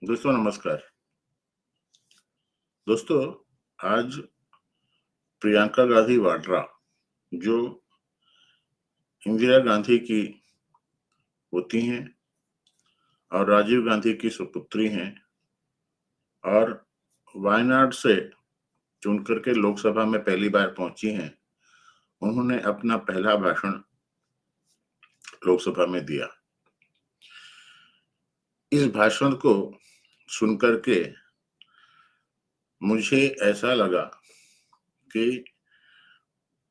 दोस्तों नमस्कार। दोस्तों, आज प्रियंका गांधी वाड्रा, जो इंदिरा गांधी की पोती हैं और राजीव गांधी की सुपुत्री हैं और वायनाड से चुन करके लोकसभा में पहली बार पहुंची हैं, उन्होंने अपना पहला भाषण लोकसभा में दिया। इस भाषण को सुनकर के मुझे ऐसा लगा कि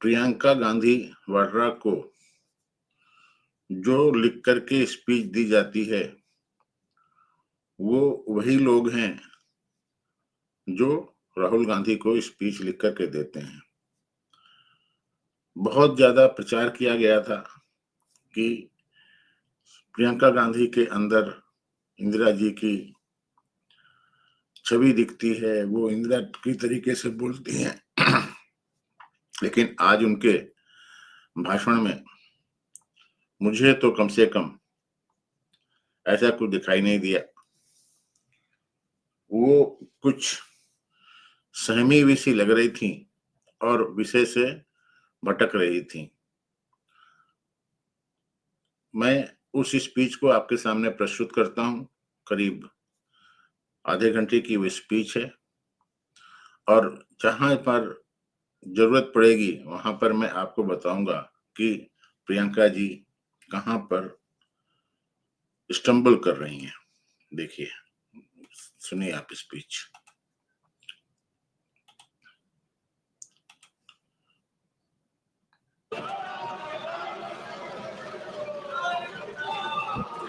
प्रियंका गांधी वाड्रा को जो लिख करके स्पीच दी जाती है, वो वही लोग हैं जो राहुल गांधी को स्पीच लिख करके देते हैं। बहुत ज्यादा प्रचार किया गया था कि प्रियंका गांधी के अंदर इंदिरा जी की छवि दिखती है, वो इंदिरा की तरीके से बोलती हैं। लेकिन आज उनके भाषण में मुझे तो कम से कम ऐसा कुछ दिखाई नहीं दिया। वो कुछ सहमी हुई सी लग रही थी और विषय से भटक रही थी। मैं उस स्पीच को आपके सामने प्रस्तुत करता हूं। करीब आधे घंटे की वो स्पीच है और जहां पर जरूरत पड़ेगी वहां पर मैं आपको बताऊंगा कि प्रियंका जी कहां पर स्टम्बल कर रही हैं। देखिए, सुनिए आप स्पीच।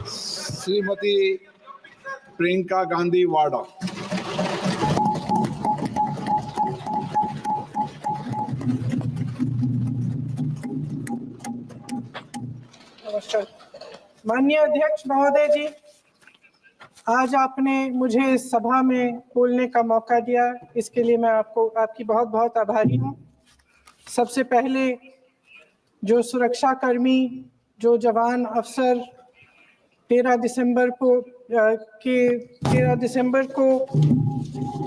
श्रीमती प्रियंका गांधी वाड्रा। नमस्कार। माननीय अध्यक्ष महोदय जी, आज आपने मुझे इस सभा में बोलने का मौका दिया, इसके लिए मैं आपकी बहुत बहुत आभारी हूँ। सबसे पहले जो सुरक्षा कर्मी, जो जवान अफसर 13 दिसंबर को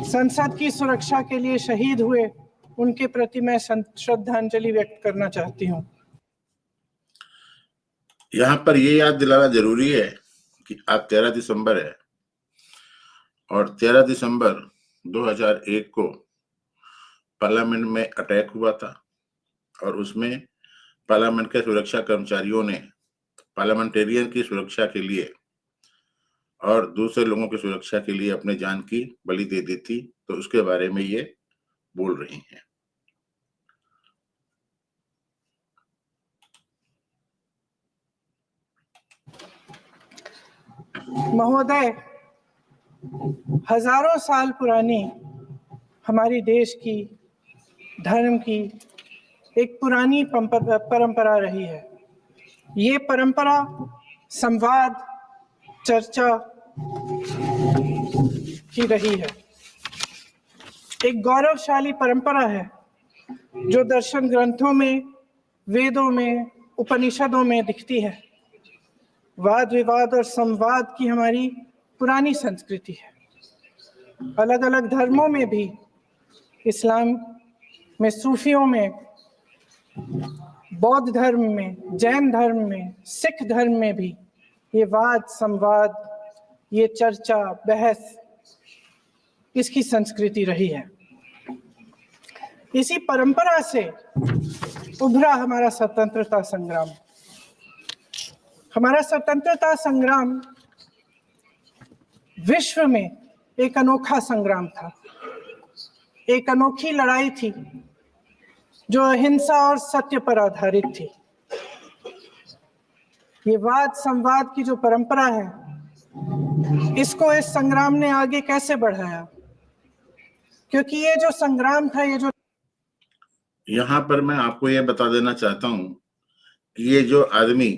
संसद की सुरक्षा के लिए शहीद हुए, उनके प्रति मैं श्रद्धांजलि व्यक्त करना चाहती हूँ। यहाँ पर ये याद दिलाना जरूरी है कि आज 13 दिसंबर है और 13 दिसंबर 2001 को पार्लियामेंट में अटैक हुआ था और उसमें पार्लियामेंट के सुरक्षा कर्मचारियों ने पार्लियामेंटेरियन की सुरक्षा के लिए और दूसरे लोगों की सुरक्षा के लिए अपने जान की बलि दे दी थी। तो उसके बारे में ये बोल रही हैं। महोदय, हजारों साल पुरानी हमारी देश की धर्म की एक पुरानी परंपरा रही है। ये परंपरा संवाद, चर्चा की रही है। एक गौरवशाली परंपरा है जो दर्शन ग्रंथों में, वेदों में, उपनिषदों में दिखती है। वाद विवाद और संवाद की हमारी पुरानी संस्कृति है। अलग अलग धर्मों में भी, इस्लाम में, सूफियों में, बौद्ध धर्म में, जैन धर्म में, सिख धर्म में भी ये वाद संवाद, ये चर्चा बहस, इसकी संस्कृति रही है। इसी परंपरा से उभरा हमारा स्वतंत्रता संग्राम। हमारा स्वतंत्रता संग्राम विश्व में एक अनोखा संग्राम था, एक अनोखी लड़ाई थी जो अहिंसा और सत्य पर आधारित थी। ये वाद संवाद की जो परंपरा है, इसको इस संग्राम ने आगे कैसे बढ़ाया? क्योंकि ये जो संग्राम था, ये जो यहाँ पर मैं आपको ये बता देना चाहता हूं कि ये जो आदमी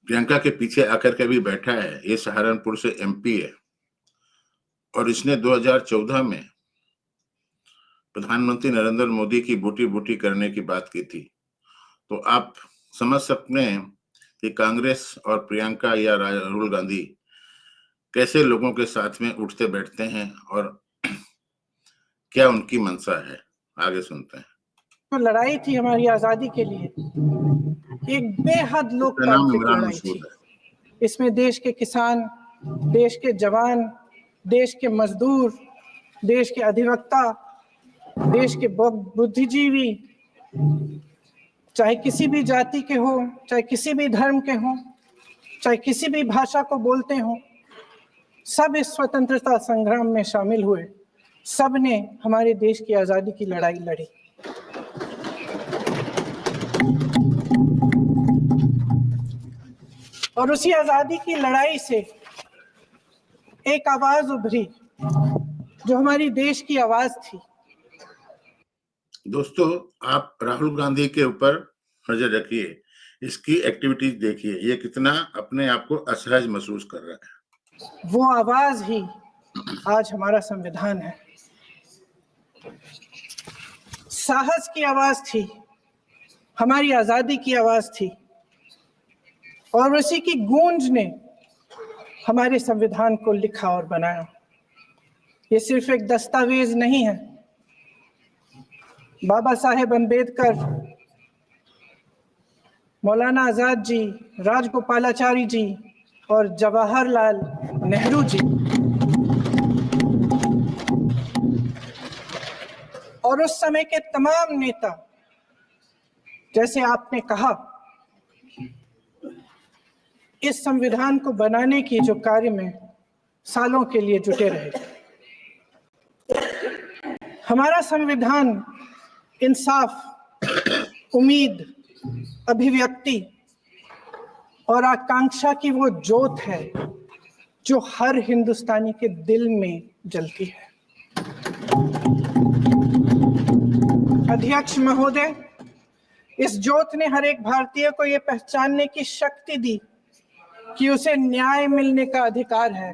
प्रियंका के पीछे आकर के भी बैठा है, ये सहारनपुर से एमपी है और इसने 2014 में प्रधानमंत्री नरेंद्र मोदी की बूटी बूटी करने की बात की थी। तो आप समझ सकते हैं कि कांग्रेस और प्रियंका या राहुल गांधी कैसे लोगों के साथ में उठते बैठते हैं और क्या उनकी मंशा है, आगे सुनते हैं। तो लड़ाई थी हमारी आजादी के लिए, एक बेहद उसका नाम लोकतांत्रिक इमरान लड़ाई मसूद थी। है। इसमें देश के किसान, देश के जवान, देश के मजदूर, देश के अधिवक्ता, देश के बुद्धिजीवी, चाहे किसी भी जाति के हो, चाहे किसी भी धर्म के हो, चाहे किसी भी भाषा को बोलते हो, सब इस स्वतंत्रता संग्राम में शामिल हुए। सब ने हमारे देश की आजादी की लड़ाई लड़ी। और उसी आजादी की लड़ाई से एक आवाज उभरी जो हमारी देश की आवाज थी। दोस्तों, आप राहुल गांधी के ऊपर नजर रखिए, इसकी एक्टिविटीज देखिए, ये कितना अपने आप को असहज महसूस कर रहा है। वो आवाज ही आज हमारा संविधान है। साहस की आवाज थी, हमारी आजादी की आवाज थी, और उसी की गूंज ने हमारे संविधान को लिखा और बनाया। ये सिर्फ एक दस्तावेज नहीं है। बाबा साहेब अंबेडकर, मौलाना आजाद जी, राजगोपालाचारी जी और जवाहरलाल नेहरू जी और उस समय के तमाम नेता, जैसे आपने कहा, इस संविधान को बनाने की जो कार्य में सालों के लिए जुटे रहे। हमारा संविधान इंसाफ, उम्मीद, अभिव्यक्ति और आकांक्षा की वो ज्योत है जो हर हिंदुस्तानी के दिल में जलती है। अध्यक्ष महोदय, इस ज्योत ने हर एक भारतीय को ये पहचानने की शक्ति दी कि उसे न्याय मिलने का अधिकार है,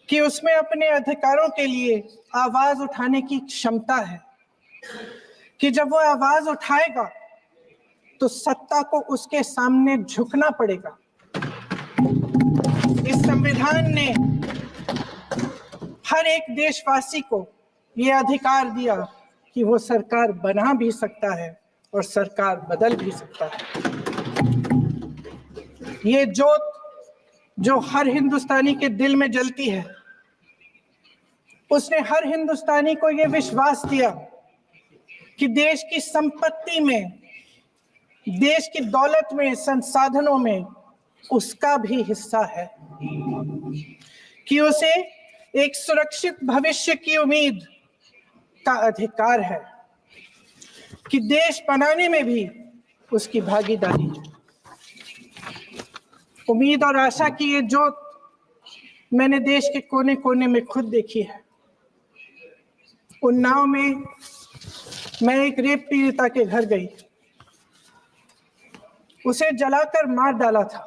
कि उसमें अपने अधिकारों के लिए आवाज उठाने की क्षमता है, कि जब वो आवाज उठाएगा तो सत्ता को उसके सामने झुकना पड़ेगा। इस संविधान ने हर एक देशवासी को ये अधिकार दिया कि वो सरकार बना भी सकता है और सरकार बदल भी सकता है। ये ज्योत जो हर हिंदुस्तानी के दिल में जलती है, उसने हर हिंदुस्तानी को ये विश्वास दिया कि देश की संपत्ति में, देश की दौलत में, संसाधनों में उसका भी हिस्सा है, कि उसे एक सुरक्षित भविष्य की उम्मीद का अधिकार है, कि देश बनाने में भी उसकी भागीदारी है। उम्मीद और आशा की ये ज्योत मैंने देश के कोने कोने में खुद देखी है। उन्नाव में मैं एक रेप पीड़िता के घर गई, उसे जलाकर मार डाला था।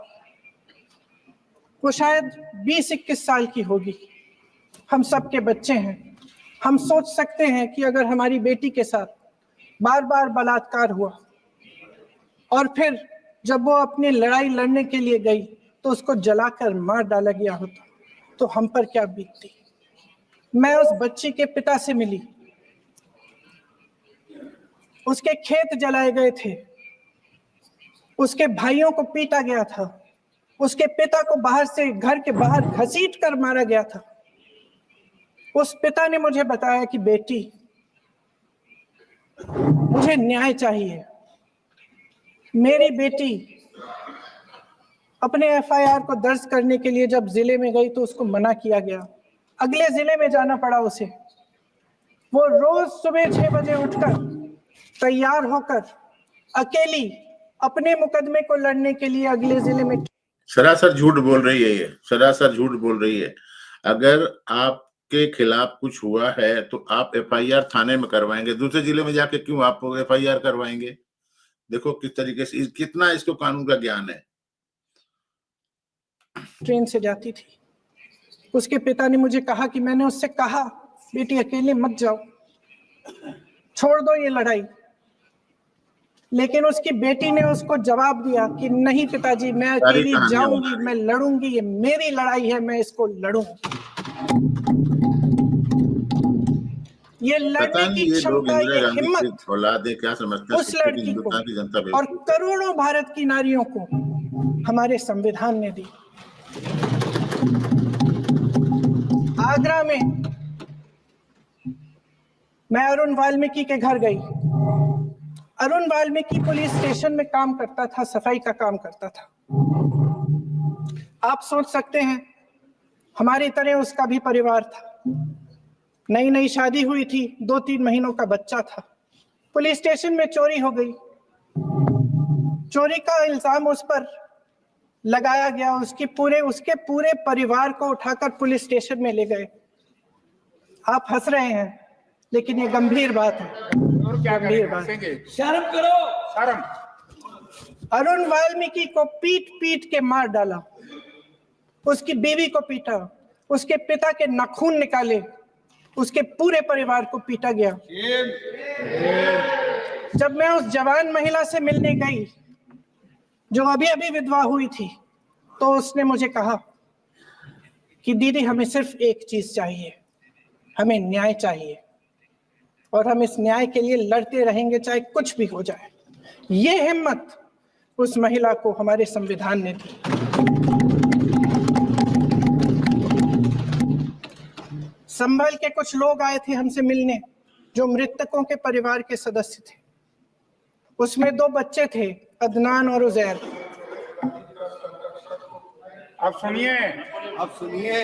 वो शायद 20-21 साल की होगी। हम सबके बच्चे हैं। हम सोच सकते हैं कि अगर हमारी बेटी के साथ बार बार बलात्कार हुआ और फिर जब वो अपनी लड़ाई लड़ने के लिए गई तो उसको जलाकर मार डाला गया होता तो हम पर क्या बीतती। मैं उस बच्ची के पिता से मिली। उसके खेत जलाए गए थे, उसके भाइयों को पीटा गया था, उसके पिता को बाहर से, घर के बाहर घसीट कर मारा गया था। उस पिता ने मुझे बताया कि बेटी, मुझे न्याय चाहिए। मेरी बेटी अपने एफआईआर को दर्ज करने के लिए जब जिले में गई तो उसको मना किया गया, अगले जिले में जाना पड़ा उसे। वो रोज सुबह 6 बजे उठकर तैयार होकर अकेली अपने मुकदमे को लड़ने के लिए अगले जिले में। सरासर झूठ बोल रही है, ये सरासर झूठ बोल रही है। अगर आपके खिलाफ कुछ हुआ है तो आप एफआईआर थाने में करवाएंगे, दूसरे जिले में जाके क्यों आप एफआईआर करवाएंगे? देखो किस तरीके से, कितना इसको कानून का ज्ञान है। ट्रेन से जाती थी। उसके पिता ने मुझे कहा कि मैंने उससे कहा, बेटी अकेले मत जाओ, छोड़ दो ये लड़ाई। लेकिन उसकी बेटी ने उसको जवाब दिया कि नहीं पिताजी, मैं सारी अकेली कहानियां जाऊंगी, बना मैं लड़ूंगी, ये मेरी लड़ाई है, मैं इसको लड़ूंगी। ये पता लड़ने नहीं की ये लोग क्षमता, इंदिरा ये गांधी की हिम्मत औलाद है, क्या समझते हैं, उस सोचते हैं कि लड़की को हिंदुस्तान की जनता और बेवकूफ है। करोड़ों भारत की नारियों को हमारे संविधान ने दी। आगरा में मैं अरुण वाल्मीकि के घर गई। अरुण वाल्मीकि पुलिस स्टेशन में काम करता था, सफाई का काम करता था। आप सोच सकते हैं हमारी तरह उसका भी परिवार था। नई नई शादी हुई थी, 2-3 महीनों का बच्चा था। पुलिस स्टेशन में चोरी हो गई। चोरी का इल्जाम उस पर लगाया गया। उसके पूरे परिवार को उठाकर पुलिस स्टेशन में ले गए। आप हंस रहे हैं, लेकिन ये गंभीर बात है। गंभीर बात। शर्म करो, शर्म। अरुण वाल्मीकि को पीट पीट के मार डाला, उसकी बीवी को पीटा, उसके पिता के नाखून निकाले, उसके पूरे परिवार को पीटा गया। जब मैं उस जवान महिला से मिलने गई जो अभी अभी विधवा हुई थी, तो उसने मुझे कहा कि दीदी, हमें सिर्फ एक चीज चाहिए, हमें न्याय चाहिए, और हम इस न्याय के लिए लड़ते रहेंगे, चाहे कुछ भी हो जाए। ये हिम्मत उस महिला को हमारे संविधान ने दी। संभल के कुछ लोग आए थे हमसे मिलने, जो मृतकों के परिवार के सदस्य थे। उसमें 2 बच्चे थे, अदनान और उजैर। आप सुनिए।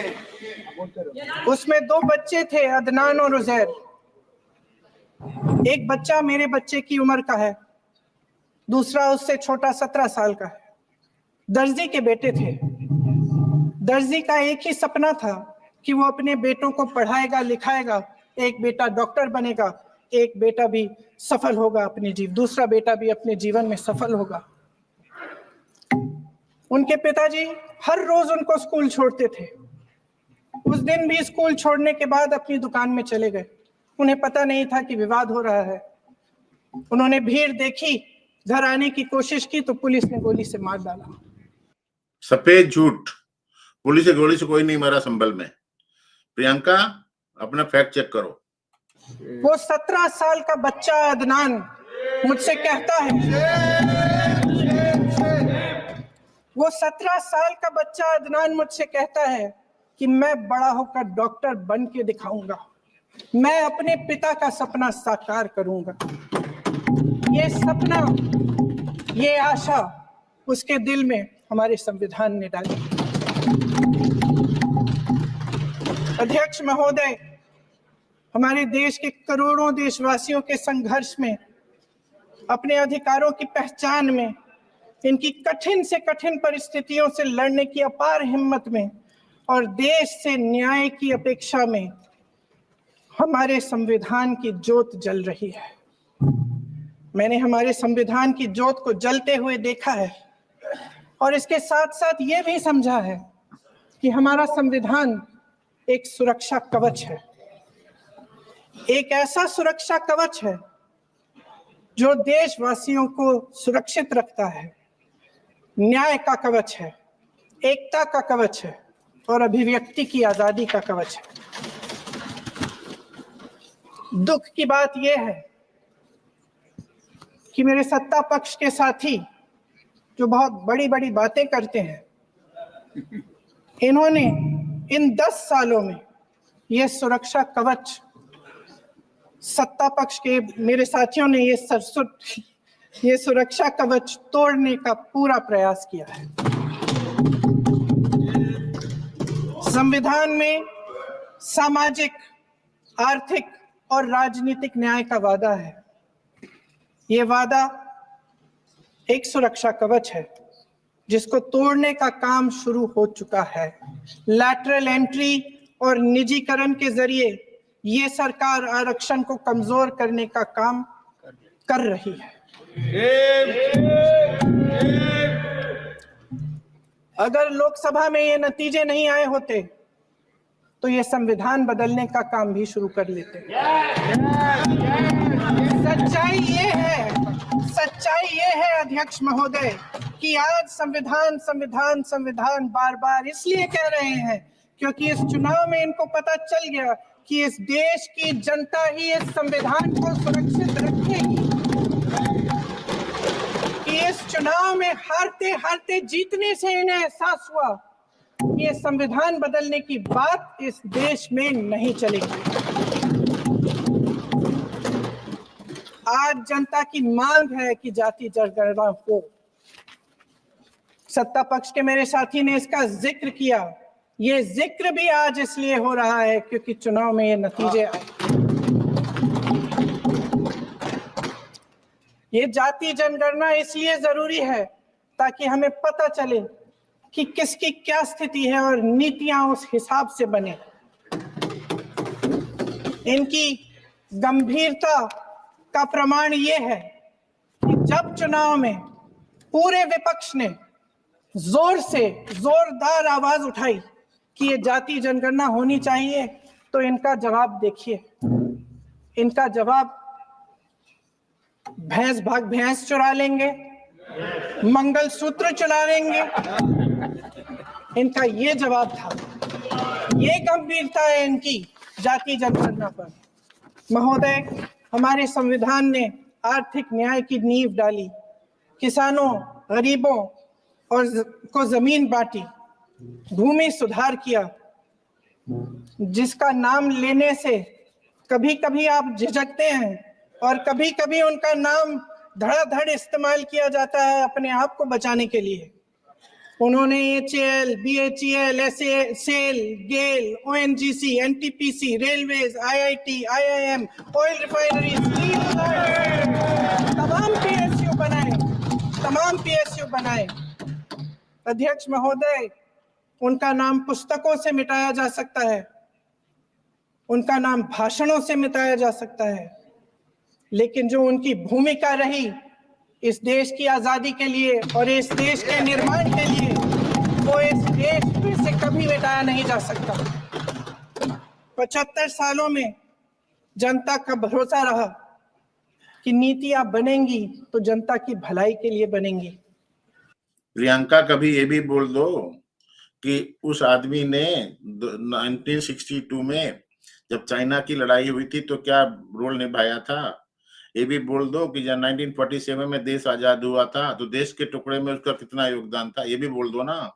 उसमें 2 बच्चे थे, अदनान और उजैर। एक बच्चा मेरे बच्चे की उम्र का है, दूसरा उससे छोटा 17 साल का है। दर्जी के बेटे थे। दर्जी का एक ही सपना था कि वो अपने बेटों को पढ़ाएगा, लिखाएगा। एक बेटा डॉक्टर बनेगा, एक बेटा भी सफल होगा दूसरा बेटा भी अपने जीवन में सफल होगा। उनके पिताजी हर रोज उनको स्कूल छोड़ते थे। उस दिन भी स्कूल छोड़ने के बाद अपनी दुकान में चले गए। उन्हें पता नहीं था कि विवाद हो रहा है। उन्होंने भीड़ देखी, घर आने की कोशिश की तो पुलिस ने गोली से मार डाला। सफेद झूठ, पुलिस से गोली से कोई नहीं मारा संभल में। प्रियंका, अपना फैक्ट चेक करो। वो 17 साल का बच्चा अदनान मुझसे कहता है, वो 17 साल का बच्चा अदनान मुझसे कहता है कि मैं बड़ा होकर डॉक्टर बन के दिखाऊंगा, मैं अपने पिता का सपना साकार करूंगा। ये सपना, ये आशा उसके दिल में हमारे संविधान ने डाली। अध्यक्ष महोदय, हमारे देश के करोड़ों देशवासियों के संघर्ष में, अपने अधिकारों की पहचान में, इनकी कठिन से कठिन परिस्थितियों से लड़ने की अपार हिम्मत में और देश से न्याय की अपेक्षा में हमारे संविधान की ज्योत जल रही है। मैंने हमारे संविधान की ज्योत को जलते हुए देखा है और इसके साथ साथ ये भी समझा है कि हमारा संविधान एक सुरक्षा कवच है। एक ऐसा सुरक्षा कवच है जो देशवासियों को सुरक्षित रखता है, न्याय का कवच है, एकता का कवच है और अभिव्यक्ति की आजादी का कवच है। दुख की बात यह है कि मेरे सत्ता पक्ष के साथी जो बहुत बड़ी बड़ी बातें करते हैं, इन्होंने इन 10 सालों में यह सुरक्षा कवच, सत्ता पक्ष के मेरे साथियों ने ये सुरक्षा कवच तोड़ने का पूरा प्रयास किया है। संविधान में सामाजिक, आर्थिक और राजनीतिक न्याय का वादा है। ये वादा एक सुरक्षा कवच है जिसको तोड़ने का काम शुरू हो चुका है। लैटरल एंट्री और निजीकरण के जरिए ये सरकार आरक्षण को कमजोर करने का काम कर रही है। अगर लोकसभा में ये नतीजे नहीं आए होते तो ये संविधान बदलने का काम भी शुरू कर लेते। सच्चाई ये है अध्यक्ष महोदय कि आज संविधान बार बार इसलिए कह रहे हैं क्योंकि इस चुनाव में इनको पता चल गया कि इस देश की जनता ही इस संविधान को सुरक्षित रखेगी, कि इस चुनाव में हारते हारते जीतने से इन्हें एहसास हुआ कि ये संविधान बदलने की बात इस देश में नहीं चलेगी। आज जनता की मांग है कि जाति जनगणना हो। सत्ता पक्ष के मेरे साथी ने इसका जिक्र किया। ये जिक्र भी आज इसलिए हो रहा है क्योंकि चुनाव में ये नतीजे आए। ये जाति जनगणना इसलिए जरूरी है ताकि हमें पता चले कि किसकी क्या स्थिति है और नीतियां उस हिसाब से बने। इनकी गंभीरता का प्रमाण ये है कि जब चुनाव में पूरे विपक्ष ने जोरदार आवाज उठाई कि ये जाति जनगणना होनी चाहिए, तो इनका जवाब देखिए। इनका जवाब भैंस भाग भैंस चुरा लेंगे, मंगलसूत्र चुरा लेंगे, इनका ये जवाब था। ये गंभीरता है इनकी जाति जनगणना पर। महोदय, हमारे संविधान ने आर्थिक न्याय की नींव डाली, किसानों, गरीबों और को जमीन बांटी, भूमि सुधार किया, जिसका नाम लेने से कभी कभी आप झिझकते हैं और कभी कभी उनका नाम धड़ाधड़ इस्तेमाल किया जाता है अपने आप को बचाने के लिए। उन्होंने HAL, BHEL, SAIL, GAIL, ONGC, NTPC, railways, IIT, IIM, oil refineries, तमाम PSU बनाए। अध्यक्ष महोदय, उनका नाम पुस्तकों से मिटाया जा सकता है, उनका नाम भाषणों से मिटाया जा सकता है, लेकिन जो उनकी भूमिका रही इस देश की आजादी के लिए और इस देश के निर्माण के लिए, वो इस देश में से कभी मिटाया नहीं जा सकता। 75 सालों में जनता का भरोसा रहा कि नीतियां बनेंगी तो जनता की भलाई के लिए बनेंगी। प्रियंका, कभी ये भी बोल दो कि उस आदमी ने 1962 में जब चाइना की लड़ाई हुई थी तो क्या रोल निभाया था। ये भी बोल दो कि जब 1947 में देश आजाद हुआ था तो देश के टुकड़े में उसका कितना योगदान था, ये भी बोल दो ना।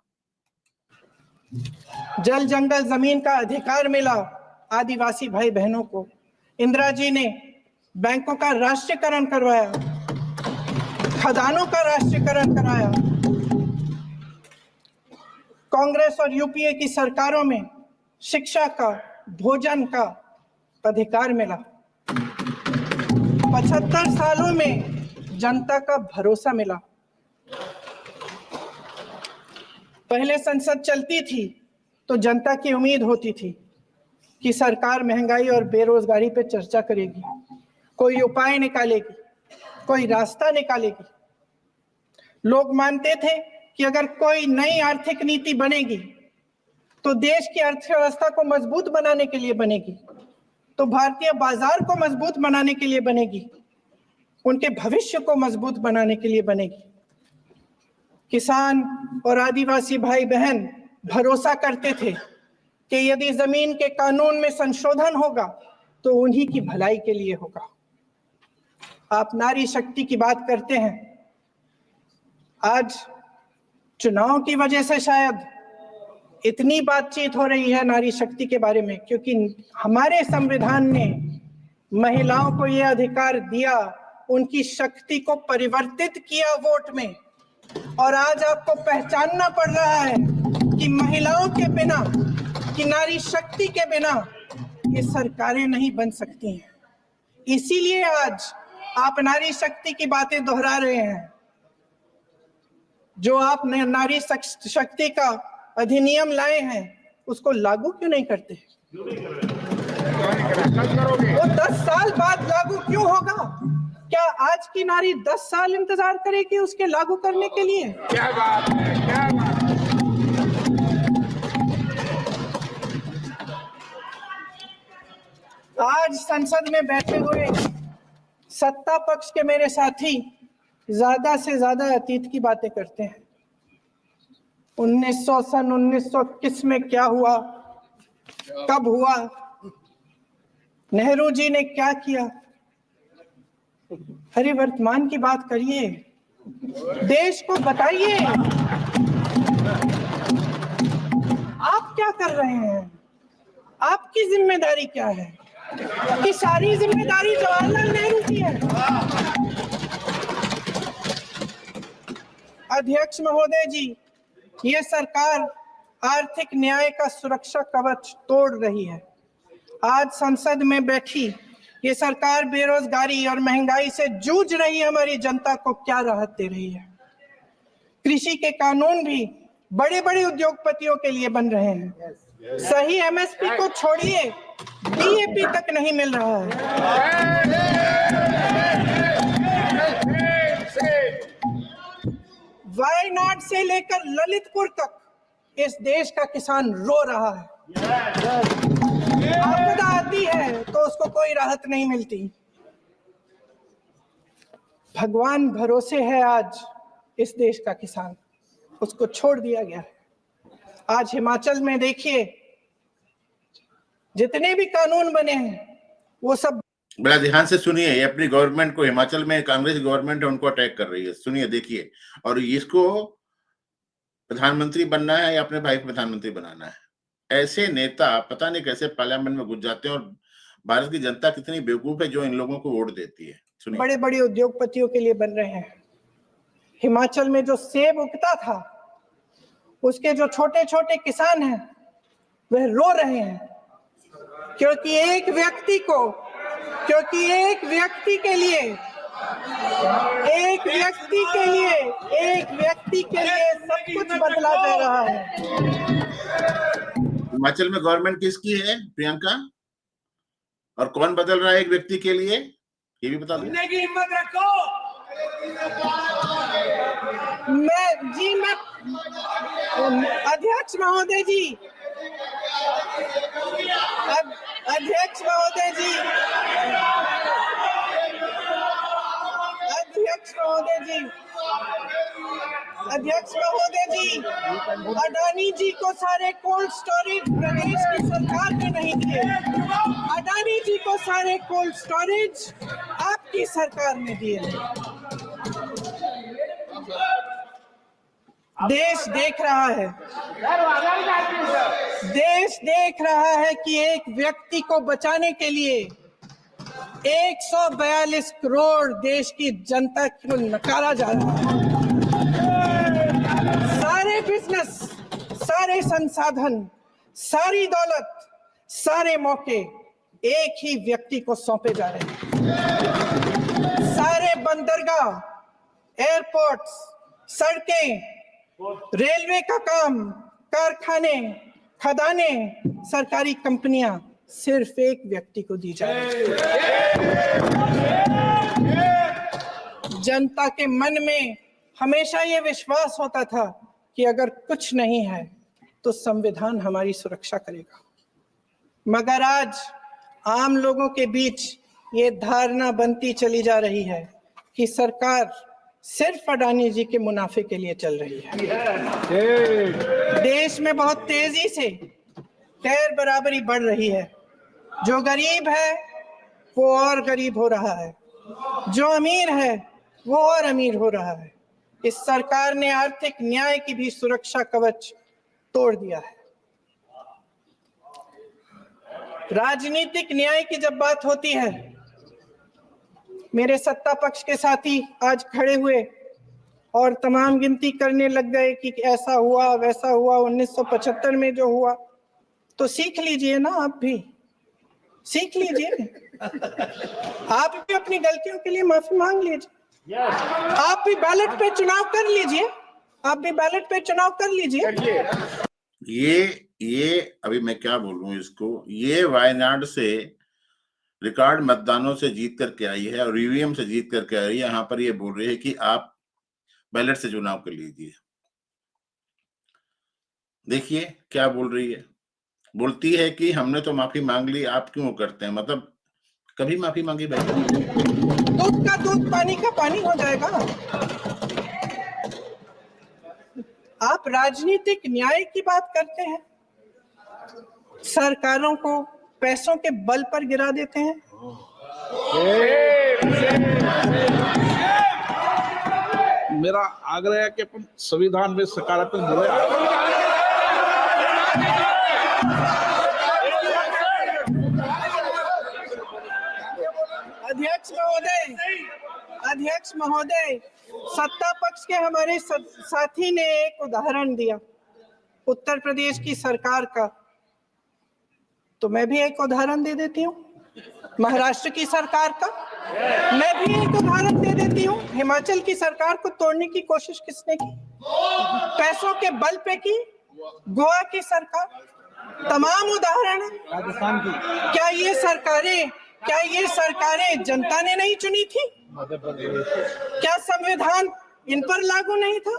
जल जंगल जमीन का अधिकार मिला आदिवासी भाई बहनों को। इंदिरा जी ने बैंकों का राष्ट्रीयकरण करवाया, खदानों का राष्ट्रीयकरण कराया। कांग्रेस और यूपीए की सरकारों में शिक्षा का, भोजन का अधिकार मिला। 75 सालों में जनता का भरोसा मिला। पहले संसद चलती थी तो जनता की उम्मीद होती थी कि सरकार महंगाई और बेरोजगारी पे चर्चा करेगी, कोई उपाय निकालेगी, कोई रास्ता निकालेगी। लोग मानते थे कि अगर कोई नई आर्थिक नीति बनेगी तो देश की अर्थव्यवस्था को मजबूत बनाने के लिए बनेगी, तो भारतीय बाजार को मजबूत बनाने के लिए बनेगी, उनके भविष्य को मजबूत बनाने के लिए बनेगी। किसान और आदिवासी भाई बहन भरोसा करते थे कि यदि जमीन के कानून में संशोधन होगा तो उन्हीं की भलाई के लिए होगा। आप नारी शक्ति की बात करते हैं। आज चुनाव की वजह से शायद इतनी बातचीत हो रही है नारी शक्ति के बारे में, क्योंकि हमारे संविधान ने महिलाओं को यह अधिकार दिया, उनकी शक्ति को परिवर्तित किया वोट में। और आज आपको पहचानना पड़ रहा है कि महिलाओं के बिना, कि नारी शक्ति के बिना ये सरकारें नहीं बन सकती हैं। इसीलिए आज आप नारी शक्ति की बातें दोहरा रहे हैं। जो आप नारी शक्ति का अधिनियम लाए हैं उसको लागू क्यों नहीं करते? वो 10 साल बाद लागू क्यों होगा? क्या आज की नारी 10 साल इंतजार करेगी उसके लागू करने के लिए? क्या बात है, क्या बात है। आज संसद में बैठे हुए सत्ता पक्ष के मेरे साथी ज्यादा से ज्यादा अतीत की बातें करते हैं। 1921 में क्या हुआ, कब हुआ, नेहरू जी ने क्या किया। अरे वर्तमान की बात करिए, देश को बताइए आप क्या कर रहे हैं, आपकी जिम्मेदारी क्या है। कि सारी जिम्मेदारी जवाहरलाल नेहरू की है। अध्यक्ष महोदय जी, ये सरकार आर्थिक न्याय का सुरक्षा कवच तोड़ रही है। आज संसद में बैठी ये सरकार बेरोजगारी और महंगाई से जूझ रही हमारी जनता को क्या राहत दे रही है। कृषि के कानून भी बड़े बड़े उद्योगपतियों के लिए बन रहे हैं। सही एमएसपी को छोड़िए, डीएपी तक नहीं मिल रहा है। वायनाड से लेकर ललितपुर तक इस देश का किसान रो रहा है। आपदा आती है तो उसको कोई राहत नहीं मिलती। भगवान भरोसे है आज इस देश का किसान, उसको छोड़ दिया गया है। आज हिमाचल में देखिए, जितने भी कानून बने हैं वो सब। बड़ा ध्यान से सुनिए, ये अपनी गवर्नमेंट को, हिमाचल में कांग्रेस गवर्नमेंट है उनको अटैक कर रही है। सुनिए, देखिए, और इसको प्रधानमंत्री बनना है या अपने भाई को प्रधानमंत्री बनाना है। ऐसे नेता पता नहीं कैसे पार्लियामेंट में घुस जाते हैं, और भारत की जनता कितनी बेवकूफ है जो इन लोगों को वोट देती है। सुनिए, बड़े बड़े उद्योगपतियों के लिए बन रहे हैं। हिमाचल में जो सेब उगता था, उसके जो छोटे छोटे किसान हैं वह रो रहे हैं, क्योंकि एक व्यक्ति के लिए सब कुछ बदला जा रहा है। हिमाचल में गवर्नमेंट किसकी है प्रियंका, और कौन बदल रहा है एक व्यक्ति के लिए, ये भी बता दो। की हिम्मत रखो। मैं अध्यक्ष महोदय जी, अध्यक्ष महोदय जी, अडानी जी को सारे कोल्ड स्टोरेज प्रदेश की सरकार ने नहीं दिए। अडानी जी को सारे कोल्ड स्टोरेज आपकी सरकार ने दिए। देश देख रहा है कि एक व्यक्ति को बचाने के लिए 142 करोड़ देश की जनता को नकारा जा रहा है। सारे बिजनेस, सारे संसाधन, सारी दौलत, सारे मौके एक ही व्यक्ति को सौंपे जा रहे हैं। सारे बंदरगाह, एयरपोर्ट्स, सड़कें, रेलवे का काम, कारखाने, खदाने, सरकारी कंपनियां सिर्फ एक व्यक्ति को दी जा रही है। जनता के मन में हमेशा ये विश्वास होता था कि अगर कुछ नहीं है तो संविधान हमारी सुरक्षा करेगा, मगर आज आम लोगों के बीच ये धारणा बनती चली जा रही है कि सरकार सिर्फ अडानी जी के मुनाफे के लिए चल रही है। देश में बहुत तेजी से गैर बराबरी बढ़ रही है। जो गरीब है वो और गरीब हो रहा है, जो अमीर है वो और अमीर हो रहा है। इस सरकार ने आर्थिक न्याय की भी सुरक्षा कवच तोड़ दिया है। राजनीतिक न्याय की जब बात होती है, मेरे सत्ता पक्ष के साथी आज खड़े हुए और तमाम गिनती करने लग गए कि ऐसा हुआ वैसा हुआ, 1975 में जो हुआ। तो सीख लीजिए ना, आप भी सीख लीजिए। आप भी अपनी गलतियों के लिए माफी मांग लीजिए। आप भी बैलेट पे चुनाव कर लीजिए। ये अभी मैं क्या बोलूं इसको, ये वायनाड से रिकॉर्ड मतदानों से जीत करके आई है और ईवीएम से जीत करके आई है। यहाँ पर ये बोल रही है कि आप बैलेट से चुनाव कर लीजिए। देखिए क्या बोल रही है, बोलती है कि हमने तो माफी मांग ली, आप क्यों करते हैं। मतलब कभी माफी मांगी भाई? दूध का दूध पानी का पानी हो जाएगा। आप राजनीतिक न्याय की बात करते हैं, सरकारों को पैसों के बल पर गिरा देते हैं। मेरा आग्रह है कि अपन संविधान में सकारात्मक बोले। अध्यक्ष महोदय, सत्ता पक्ष के हमारे साथी ने एक उदाहरण दिया उत्तर प्रदेश की सरकार का, तो मैं भी एक उदाहरण दे देती हूँ महाराष्ट्र की सरकार का। मैं भी एक उदाहरण दे देती हूँ हिमाचल की सरकार को तोड़ने की कोशिश किसने की, पैसों के बल पे की, गोवा की सरकार। तमाम उदाहरण है। राजस्थान की, क्या ये सरकारें जनता ने नहीं चुनी थी? क्या संविधान इन पर लागू नहीं था?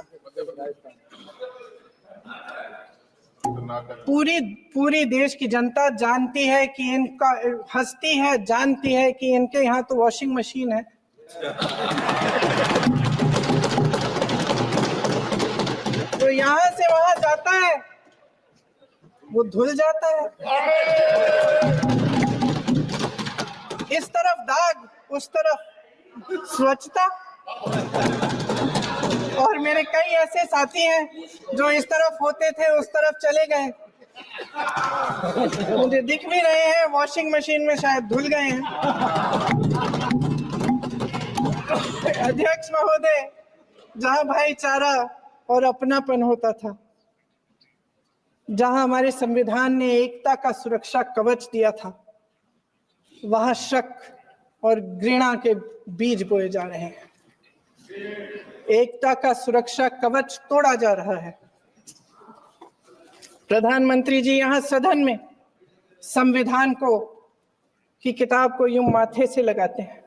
पूरी देश की जनता जानती है कि इनका हंसती है, जानती है कि इनके यहाँ तो वॉशिंग मशीन है। तो यहाँ से वहां जाता है, वो धुल जाता है। इस तरफ दाग, उस तरफ स्वच्छता। और मेरे कई ऐसे साथी हैं जो इस तरफ होते थे उस तरफ चले गए, मुझे दिख भी रहे हैं, वॉशिंग मशीन में शायद धुल गए हैं। अध्यक्ष महोदय, जहां भाईचारा और अपनापन होता था, जहां हमारे संविधान ने एकता का सुरक्षा कवच दिया था, वहां शक और घृणा के बीज बोए जा रहे हैं। एकता का सुरक्षा कवच तोड़ा जा रहा है। प्रधानमंत्री जी यहाँ सदन में संविधान की किताब को यूं माथे से लगाते हैं,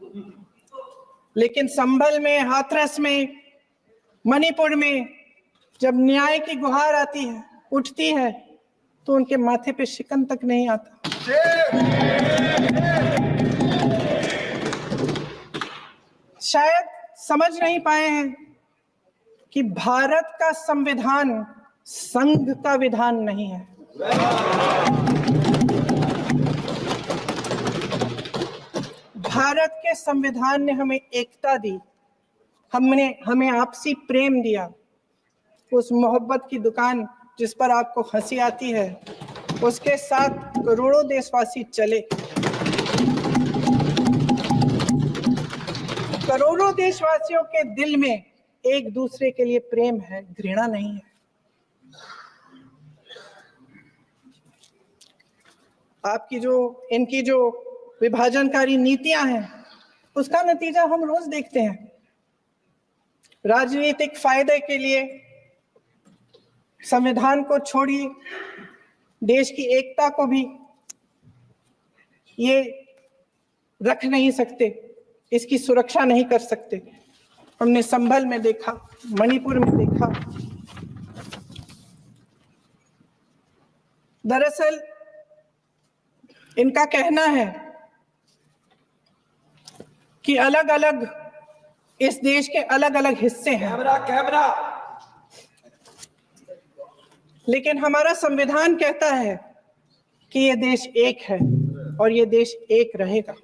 लेकिन संभल में, हाथरस में, मणिपुर में जब न्याय की गुहार आती है, उठती है, तो उनके माथे पे शिकन तक नहीं आता। शायद समझ नहीं पाए हैं कि भारत का संविधान संघ का विधान नहीं है। भारत के संविधान ने हमें एकता दी, हमें आपसी प्रेम दिया। उस मोहब्बत की दुकान जिस पर आपको हंसी आती है, उसके साथ करोड़ों देशवासी चले। करोड़ों देशवासियों के दिल में एक दूसरे के लिए प्रेम है, घृणा नहीं है। इनकी जो विभाजनकारी नीतियां हैं, उसका नतीजा हम रोज देखते हैं। राजनीतिक फायदे के लिए संविधान को छोड़िए, देश की एकता को भी ये रख नहीं सकते, इसकी सुरक्षा नहीं कर सकते। हमने संभल में देखा, मणिपुर में देखा। दरअसल इनका कहना है कि अलग अलग इस देश के अलग अलग हिस्से हैं, कैमरा, लेकिन हमारा संविधान कहता है कि ये देश एक है और ये देश एक रहेगा।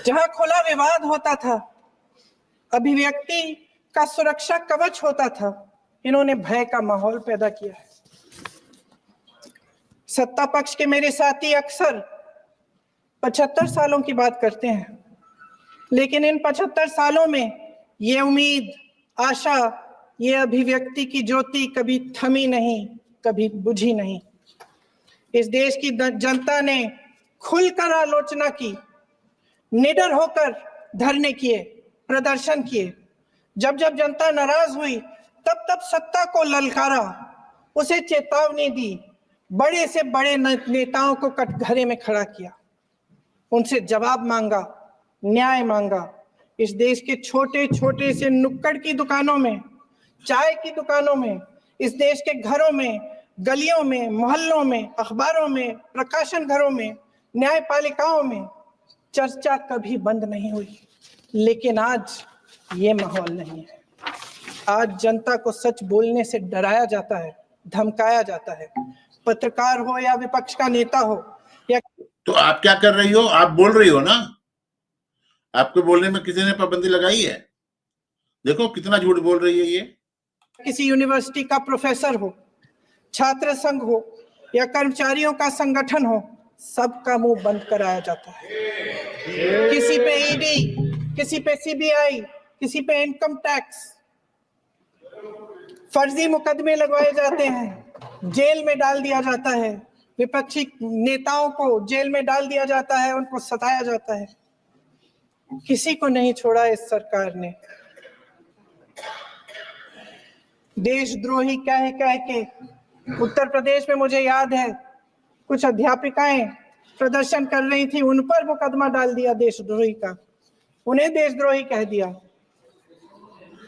जहां खुला विवाद होता था, अभिव्यक्ति का सुरक्षा कवच होता था, इन्होंने भय का माहौल पैदा किया है। सत्ता पक्ष के मेरे साथी अक्सर 75 सालों की बात करते हैं, लेकिन इन 75 सालों में ये उम्मीद, आशा, ये अभिव्यक्ति की ज्योति कभी थमी नहीं, कभी बुझी नहीं। इस देश की जनता ने खुलकर आलोचना की, निडर होकर धरने किए, प्रदर्शन किए। जब जब जनता नाराज हुई, तब तब सत्ता को ललकारा, उसे चेतावनी दी, बड़े से बड़े नेताओं को कटघरे में खड़ा किया, उनसे जवाब मांगा, न्याय मांगा। इस देश के छोटे छोटे से नुक्कड़ की दुकानों में, चाय की दुकानों में, इस देश के घरों में, गलियों में, मोहल्लों में, अखबारों में, प्रकाशन घरों में न्यायपालिकाओं में चर्चा कभी बंद नहीं हुई, लेकिन आज ये माहौल नहीं है। आज जनता को सच बोलने से डराया जाता है, धमकाया जाता है। पत्रकार हो या विपक्ष का नेता हो या तो आप क्या कर रही हो? आप बोल रही हो ना, आपके बोलने में किसी ने पाबंदी लगाई है? देखो कितना झूठ बोल रही है ये। किसी यूनिवर्सिटी का प्रोफेसर हो, छात्र संघ हो या कर्मचारियों का संगठन हो, सबका मुंह बंद कराया जाता है। किसी पे ईडी, किसी पे सीबीआई, किसी पे इनकम टैक्स, फर्जी मुकदमे लगवाए जाते हैं, जेल में डाल दिया जाता है, विपक्षी नेताओं को जेल में डाल दिया जाता है, उनको सताया जाता है। किसी को नहीं छोड़ा इस सरकार ने। देशद्रोही कह के उत्तर प्रदेश में मुझे याद है कुछ अध्यापिकाएं प्रदर्शन कर रही थी, उन पर मुकदमा डाल दिया देशद्रोही का, उन्हें देशद्रोही कह दिया।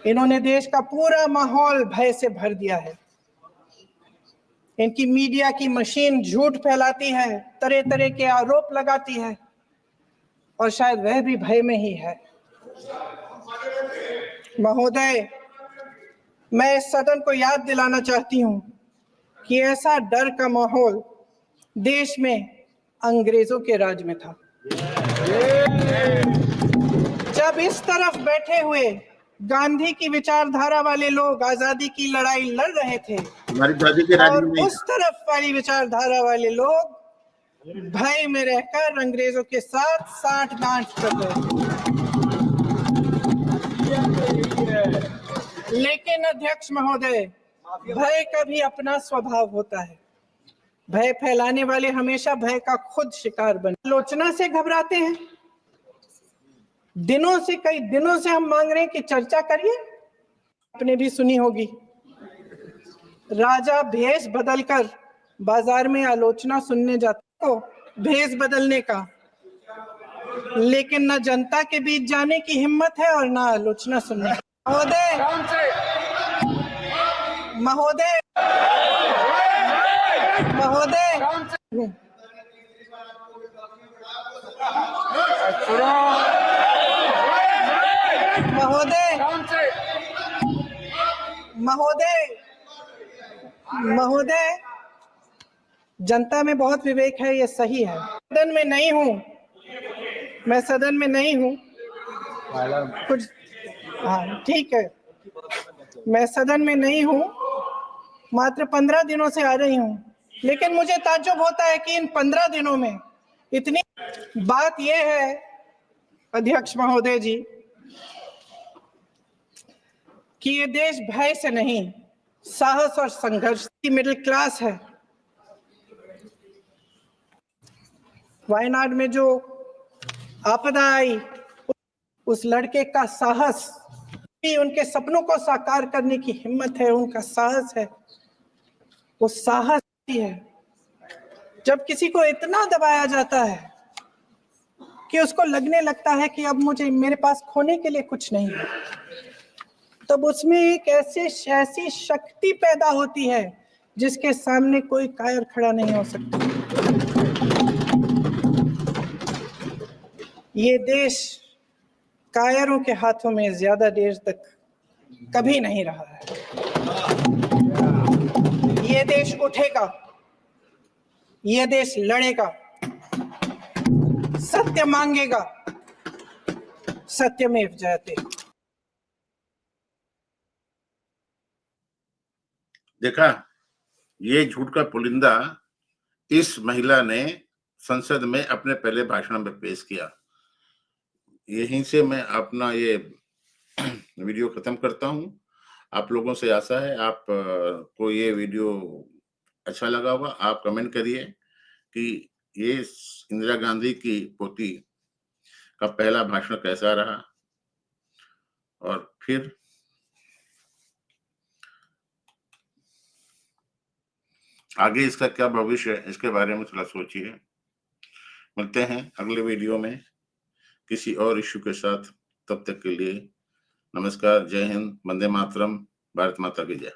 इन्होंने देश का पूरा माहौल भय से भर दिया है। इनकी मीडिया की मशीन झूठ फैलाती है, तरह तरह के आरोप लगाती है, और शायद वह भी भय में ही है। महोदय, मैं इस सदन को याद दिलाना चाहती हूं कि ऐसा डर का माहौल देश में अंग्रेजों के राज में था। जब इस तरफ बैठे हुए गांधी की विचारधारा वाले लोग आजादी की लड़ाई लड़ रहे थे, हमारी दादी के राज और में नहीं उस तरफ वाली विचारधारा वाले लोग भय में रहकर अंग्रेजों के साथ साठ गांठ कर रहे थे। लेकिन अध्यक्ष महोदय, भय का भी अपना स्वभाव होता है। भय फैलाने वाले हमेशा भय का खुद शिकार बने। आलोचना से घबराते हैं। कई दिनों से हम मांग रहे हैं कि चर्चा करिए। आपने भी सुनी होगी, राजा भेष बदलकर बाजार में आलोचना सुनने जाते हो, भेष बदलने का, लेकिन न जनता के बीच जाने की हिम्मत है और न आलोचना सुनने की। महोदय, महोदय, महोदय, महोदय, महोदय, महोदय, जनता में बहुत विवेक है, ये सही है। सदन में नहीं हूँ, मैं सदन में नहीं हूँ, कुछ, हाँ ठीक है, मैं सदन में नहीं हूँ, मात्र 15 दिनों से आ रही हूँ, लेकिन मुझे ताज्जुब होता है कि इन 15 दिनों में इतनी बात यह है अध्यक्ष महोदय जी कि ये देश भय से नहीं, साहस और संघर्ष की मिडिल क्लास है। वायनाड में जो आपदा आई, उस लड़के का साहस, उनके सपनों को साकार करने की हिम्मत है, उनका साहस है, वो साहस है। जब किसी को इतना दबाया जाता है कि उसको लगने लगता है कि अब मेरे पास खोने के लिए कुछ नहीं है, तब उसमें एक ऐसी शक्ति पैदा होती है जिसके सामने कोई कायर खड़ा नहीं हो सकता। ये देश कायरों के हाथों में ज्यादा देर तक कभी नहीं रहा है। ये देश उठेगा, ये देश लड़ेगा, सत्य मांगेगा, सत्यमेव जयते। देखा, ये झूठ का पुलिंदा इस महिला ने संसद में अपने पहले भाषण में पेश किया। यहीं से मैं अपना ये वीडियो खत्म करता हूं। आप लोगों से आशा है आप को ये वीडियो अच्छा लगा होगा। आप कमेंट करिए कि ये इंदिरा गांधी की पोती का पहला भाषण कैसा रहा, और फिर आगे इसका क्या भविष्य है, इसके बारे में थोड़ा सोचिए। मिलते हैं अगले वीडियो में किसी और इश्यू के साथ। तब तक के लिए नमस्कार, जय हिंद, वंदे मातरम, भारत माता की जय।